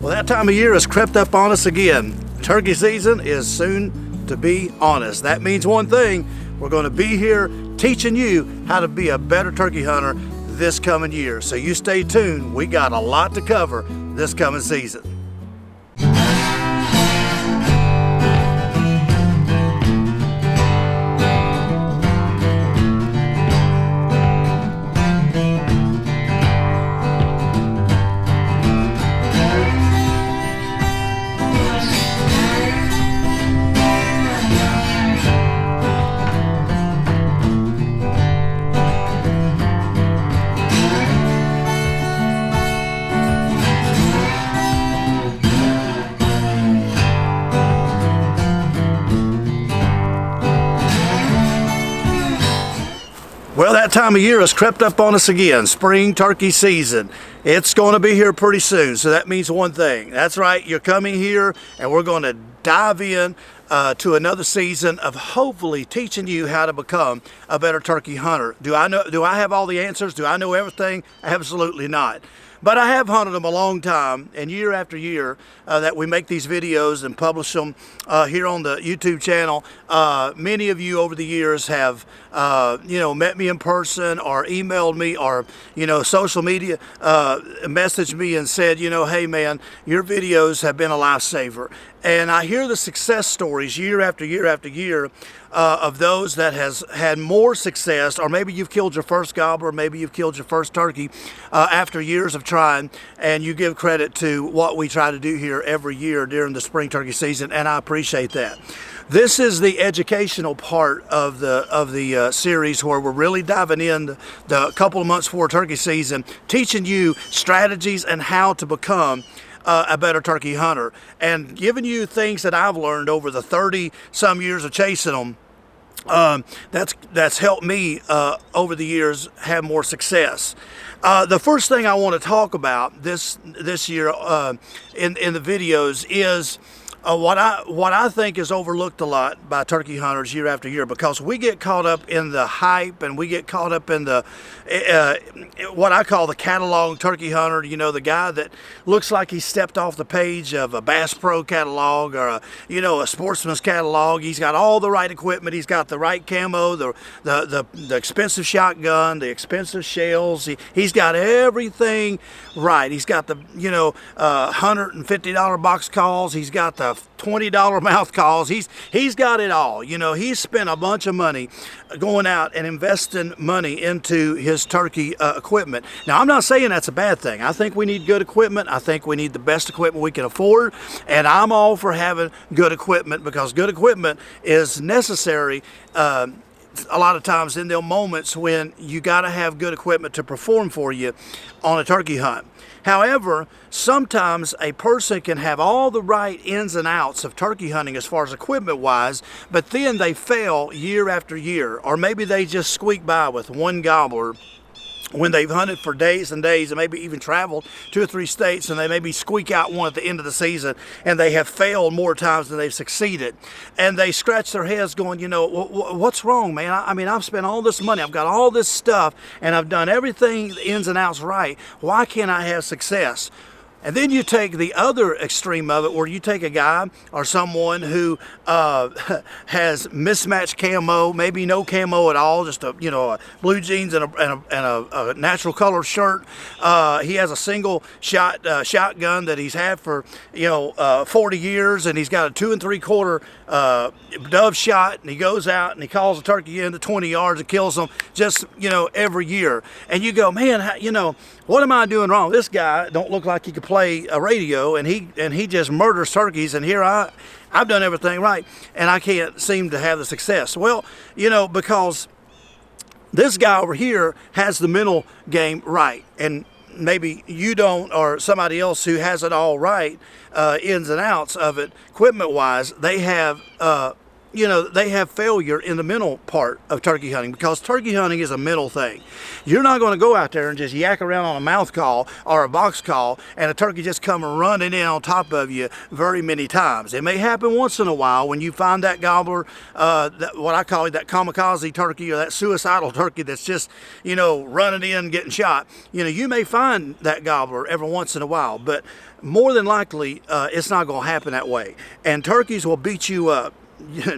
Well, that time of year has crept up on us again. Turkey season is soon to be on us. That means one thing: we're going to be here teaching you how to be a better turkey hunter this coming year. So you stay tuned. We got a lot to cover this coming season. Well, that time of year has crept up on us again. Spring turkey season. It's going to be here pretty soon. So that means one thing. That's right. You're coming here and we're going to dive in to another season of hopefully teaching you how to become a better turkey hunter. Do I have all the answers? Do I know everything? Absolutely not. But I have hunted them a long time, and year after year that we make these videos and publish them here on the YouTube channel, many of you over the years have met me in person or emailed me or social media messaged me and said, hey man, your videos have been a lifesaver. And I hear the success stories year after year after year of those that has had more success, or maybe you've killed your first gobbler, maybe you've killed your first turkey after years of trying, and you give credit to what we try to do here every year during the spring turkey season, and I appreciate that. This is the educational part of the series where we're really diving in the couple of months before turkey season, teaching you strategies and how to become a better turkey hunter, and giving you things that I've learned over the 30 some years of chasing them. That's helped me over the years have more success. The first thing I want to talk about this year in the videos is what I think is overlooked a lot by turkey hunters year after year, because we get caught up in the hype and we get caught up in the what I call the catalog turkey hunter. The guy that looks like he stepped off the page of a Bass Pro catalog or a Sportsman's catalog. He's got all the right equipment. He's got the right camo, the expensive shotgun, the expensive shells. He's got everything right. He's got the $150 box calls. He's got the $20 mouth calls. He's got it all. He's spent a bunch of money going out and investing money into his turkey equipment. Now, I'm not saying that's a bad thing. I think we need good equipment. I think we need the best equipment we can afford, and I'm all for having good equipment, because good equipment is necessary a lot of times in the moments when you got to have good equipment to perform for you on a turkey hunt. However, sometimes a person can have all the right ins and outs of turkey hunting as far as equipment wise, but then they fail year after year, or maybe they just squeak by with one gobbler when they've hunted for days and days and maybe even traveled 2 or 3 states, and they maybe squeak out one at the end of the season, and they have failed more times than they've succeeded. And they scratch their heads going, what's wrong, man? I mean, I've spent all this money, I've got all this stuff, and I've done everything, the ins and outs right. Why can't I have success? And then you take the other extreme of it, where you take a guy or someone who has mismatched camo, maybe no camo at all, just a blue jeans and a natural colored shirt. He has a single shotgun that he's had for 40 years, and he's got a 2 3/4 dove shot, and he goes out and he calls a turkey in to 20 yards and kills them just every year. And you go, man, what am I doing wrong? This guy don't look like he could play a radio, and he just murders turkeys, and here I've done everything right, and I can't seem to have the success. Well, because this guy over here has the mental game right, and maybe you don't, or somebody else who has it all right, ins and outs of it, equipment wise, they have you know, they have failure in the mental part of turkey hunting, because turkey hunting is a mental thing. You're not going to go out there and just yak around on a mouth call or a box call and a turkey just come running in on top of you very many times. It may happen once in a while when you find that gobbler, what I call it, that kamikaze turkey or that suicidal turkey that's just, you know, running in, getting shot. You know, you may find that gobbler every once in a while, but more than likely, it's not going to happen that way. And turkeys will beat you up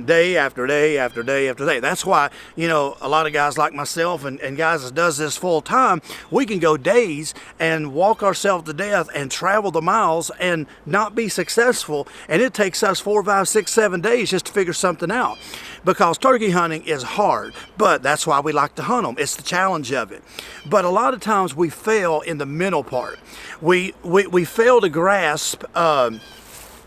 day after day after day after day. That's why, you know, a lot of guys like myself and guys that does this full time, we can go days and walk ourselves to death and travel the miles and not be successful. And it takes us 4, 5, 6, 7 days just to figure something out, because turkey hunting is hard. But that's why we like to hunt them. It's the challenge of it. But a lot of times we fail in the mental part. We fail to grasp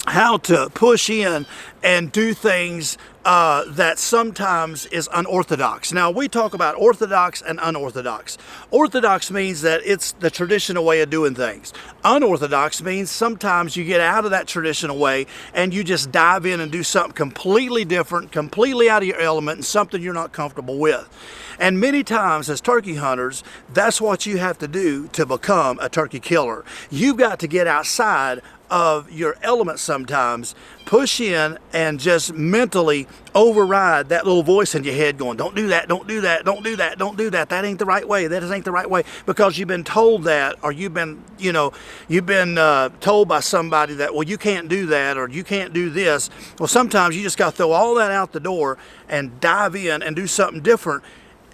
how to push in and do things that sometimes is unorthodox. Now, we talk about orthodox and unorthodox. Orthodox means that it's the traditional way of doing things. Unorthodox means sometimes you get out of that traditional way and you just dive in and do something completely different, completely out of your element, and something you're not comfortable with. And many times as turkey hunters, that's what you have to do to become a turkey killer. You've got to get outside of your element sometimes, push in and just mentally override that little voice in your head going, don't do that, don't do that, don't do that, don't do that, that ain't the right way, that ain't the right way, because you've been told that, or you've been, you know, you've been told by somebody that, well, you can't do that, or you can't do this. Well, sometimes you just got to throw all that out the door and dive in and do something different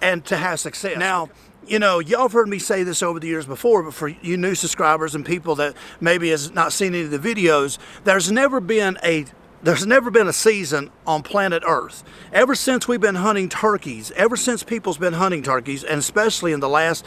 and to have success. Now, you know, y'all have heard me say this over the years before, but for you new subscribers and people that maybe has not seen any of the videos, there's never been a season on planet Earth. Ever since we've been hunting turkeys, ever since people's been hunting turkeys, and especially in the last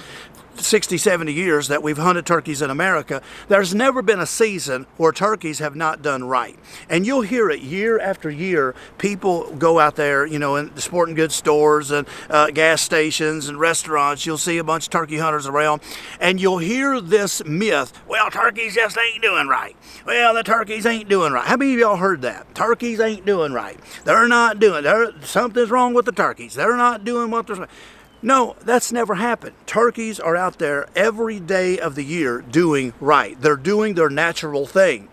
60, 70 years that we've hunted turkeys in America, there's never been a season where turkeys have not done right. And you'll hear it year after year. People go out there, you know, in the sporting goods stores and gas stations and restaurants. You'll see a bunch of turkey hunters around, and you'll hear this myth, well, turkeys just ain't doing right. Well, the turkeys ain't doing right. How many of y'all heard that? Turkeys ain't doing right. They're not doing, something's wrong with the turkeys. They're not doing what they're supposed to. No, that's never happened. Turkeys are out there every day of the year doing right. They're doing their natural thing.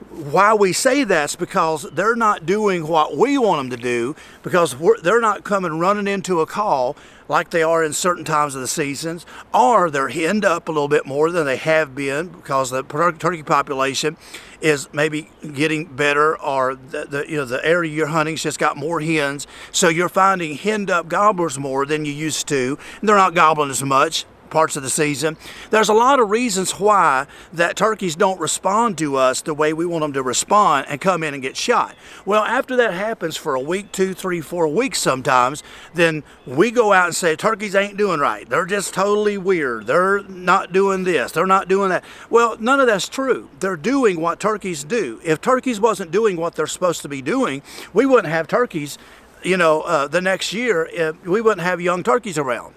Why we say that's because they're not doing what we want them to do, because they're not coming running into a call like they are in certain times of the seasons, or they're henned up a little bit more than they have been because the turkey population is maybe getting better, or the area you're hunting's just got more hens, so you're finding henned up gobblers more than you used to, and they're not gobbling as much parts of the season. There's a lot of reasons why that turkeys don't respond to us the way we want them to respond and come in and get shot. Well, after that happens for a week, 2, 3, 4 weeks sometimes, then we go out and say turkeys ain't doing right. They're just totally weird. They're not doing this. They're not doing that. Well, none of that's true. They're doing what turkeys do. If turkeys wasn't doing what they're supposed to be doing, we wouldn't have turkeys, you know, the next year. We wouldn't have young turkeys around.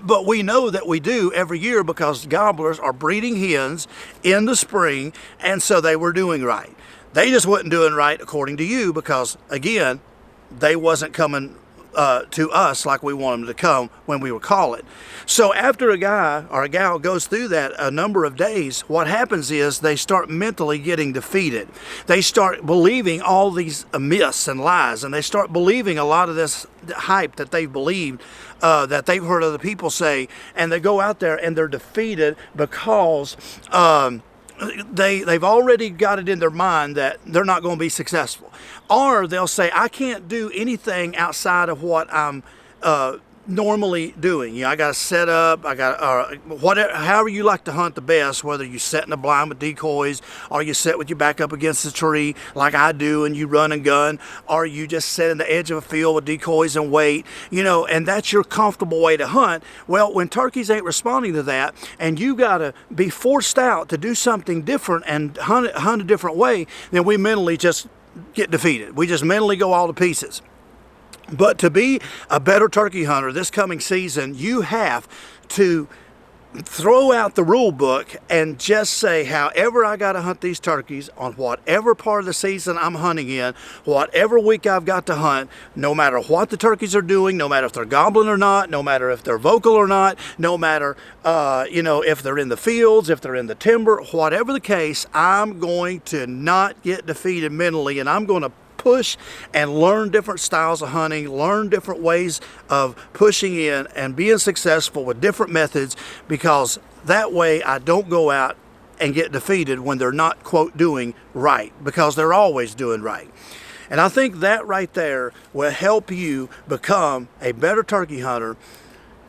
But we know that we do every year because gobblers are breeding hens in the spring, and so they were doing right. They just wasn't doing right according to you because, again, they wasn't coming to us like we want them to come when we would call it. So after a guy or a gal goes through that a number of days, what happens is they start mentally getting defeated. They start believing all these myths and lies, and they start believing a lot of this hype that they've believed, that they've heard other people say, and they go out there and they're defeated because they've already got it in their mind that they're not going to be successful. Or they'll say, I can't do anything outside of what I'm normally doing. You know, I got to set up, I got whatever, however you like to hunt the best, whether you set in a blind with decoys, or you set with your back up against the tree like I do and you run and gun, or you just sit in the edge of a field with decoys and wait, you know, and that's your comfortable way to hunt. Well, when turkeys ain't responding to that, and you got to be forced out to do something different and hunt a different way, then we mentally just get defeated. We just mentally go all to pieces. But to be a better turkey hunter this coming season, you have to throw out the rule book and just say, however I got to hunt these turkeys on whatever part of the season I'm hunting in, whatever week I've got to hunt, no matter what the turkeys are doing, no matter if they're gobbling or not, no matter if they're vocal or not, no matter, you know, if they're in the fields, if they're in the timber, whatever the case, I'm going to not get defeated mentally, and I'm going to push and learn different styles of hunting, learn different ways of pushing in and being successful with different methods, because that way I don't go out and get defeated when they're not, quote, doing right, because they're always doing right. And I think that right there will help you become a better turkey hunter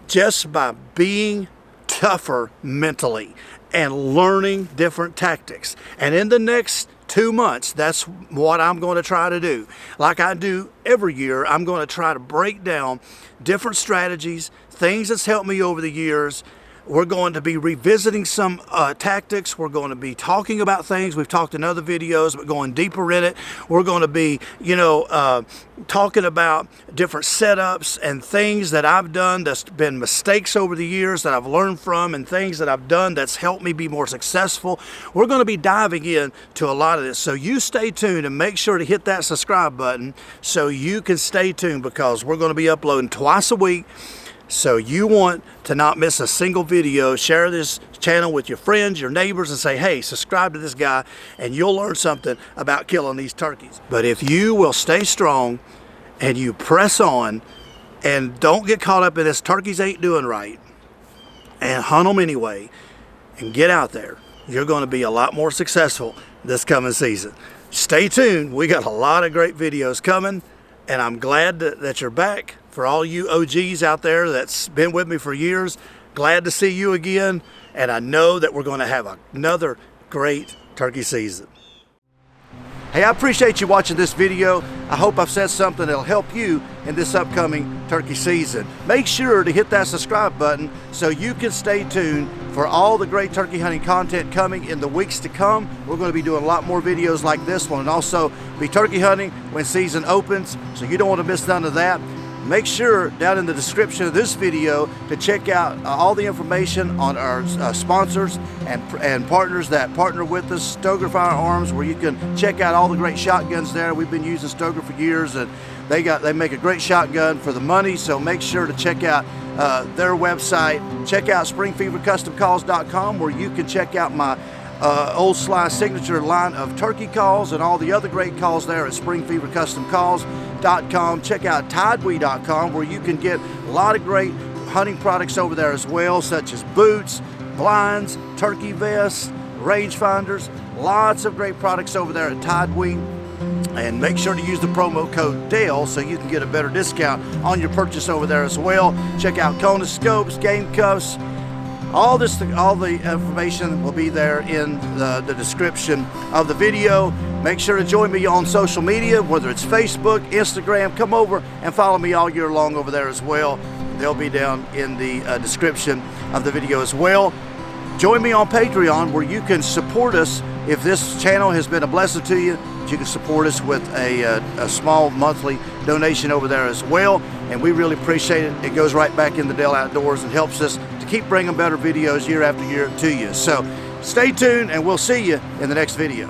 just by being tougher mentally and learning different tactics. And in the next 2 months, that's what I'm going to try to do. Like I do every year, I'm going to try to break down different strategies, things that's helped me over the years. We're going to be revisiting some tactics. We're going to be talking about things we've talked in other videos, but going deeper in it. We're going to be, you know, talking about different setups and things that I've done that's been mistakes over the years that I've learned from, and things that I've done that's helped me be more successful. We're going to be diving in to a lot of this. So you stay tuned and make sure to hit that subscribe button so you can stay tuned, because we're going to be uploading twice a week. So you want to not miss a single video. Share this channel with your friends, your neighbors, and say, hey, subscribe to this guy, and you'll learn something about killing these turkeys. But if you will stay strong and you press on and don't get caught up in this turkeys ain't doing right, and hunt them anyway, and get out there, you're going to be a lot more successful this coming season. Stay tuned. We got a lot of great videos coming, and I'm glad that you're back. For all you OGs out there that's been with me for years, glad to see you again, and I know that we're going to have another great turkey season. Hey, I appreciate you watching this video. I hope I've said something that'll help you in this upcoming turkey season. Make sure to hit that subscribe button so you can stay tuned for all the great turkey hunting content coming in the weeks to come. We're going to be doing a lot more videos like this one, and also be turkey hunting when season opens, so you don't want to miss none of that. Make sure down in the description of this video to check out all the information on our sponsors and partners that partner with us, Stoeger Firearms, where you can check out all the great shotguns there. We've been using Stoeger for years, and they make a great shotgun for the money, so make sure to check out their website. Check out springfevercustomcalls.com, where you can check out my Old Sly signature line of turkey calls and all the other great calls there at springfevercustomcalls.com. Check out Tidewe.com, where you can get a lot of great hunting products over there as well, such as boots, blinds, turkey vests, rangefinders. Lots of great products over there at Tidewe. And make sure to use the promo code DALE so you can get a better discount on your purchase over there as well. Check out Toughness scopes, Gamecuffs. All the information will be there in the description of the video. Make sure to join me on social media, whether it's Facebook, Instagram. Come over and follow me all year long over there as well. They'll be down in the description of the video as well. Join me on Pateron, where you can support us. If this channel has been a blessing to you, you can support us with a small monthly donation over there as well, and we really appreciate it. It goes right back in the Dale Outdoors and helps us to keep bringing better videos year after year to you. So stay tuned, and we'll see you in the next video.